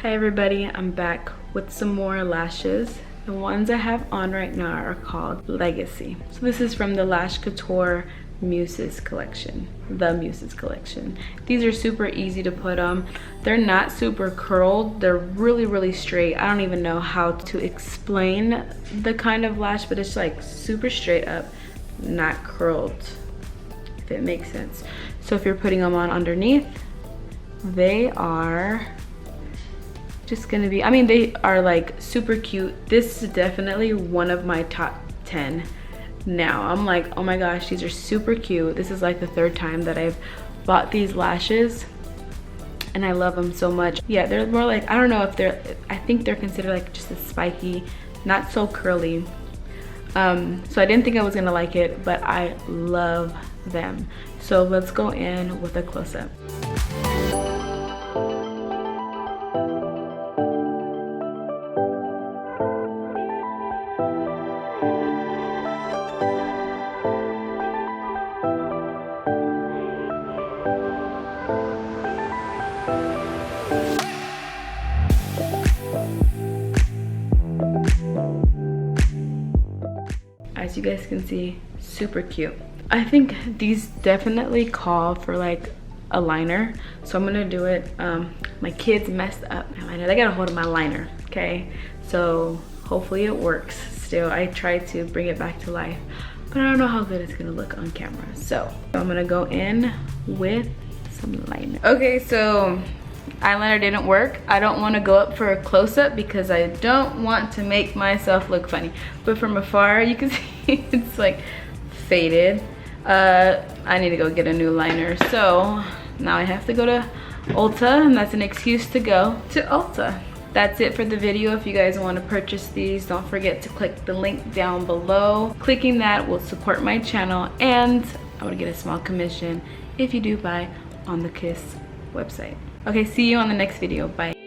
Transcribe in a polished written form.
Hi everybody, I'm back with some more lashes. The ones I have on right now are called Legacy. So this is from the Lash Couture Muses collection, the Muses collection. These are super easy to put on. They're not super curled, they're really straight. I don't even know how to explain the kind of lash, but it's like super straight up, not curled, if it makes sense. So if you're putting them on underneath, they are just gonna be, I mean, they are like super cute. This is definitely one of my top 10 now. I'm like, oh my gosh, these are super cute. This is like the third time that I've bought these lashes and I love them so much. Yeah, they're more like, I don't know if they're, I think they're considered like just a spiky, not so curly. So I didn't think I was gonna like it, but I love them. So let's go in with a close-up. As you guys can see, super cute. I think these definitely call for like a liner, so I'm gonna do it. My kids messed up my liner. They got a hold of my liner, okay? So hopefully it works still. I tried to bring it back to life, but I don't know how good it's gonna look on camera. So I'm gonna go in with some liner. Okay, so eyeliner didn't work. I don't want to go up for a close-up because I don't want to make myself look funny, but from afar you can see it's like faded. I need to go get a new liner, so now I have to go to Ulta, and that's an excuse to go to Ulta. That's it for the video. If you guys want to purchase these, don't forget to click the link down below. Clicking that will support my channel, and I want to get a small commission if you do buy on the Kiss website. Okay, see you on the next video. Bye.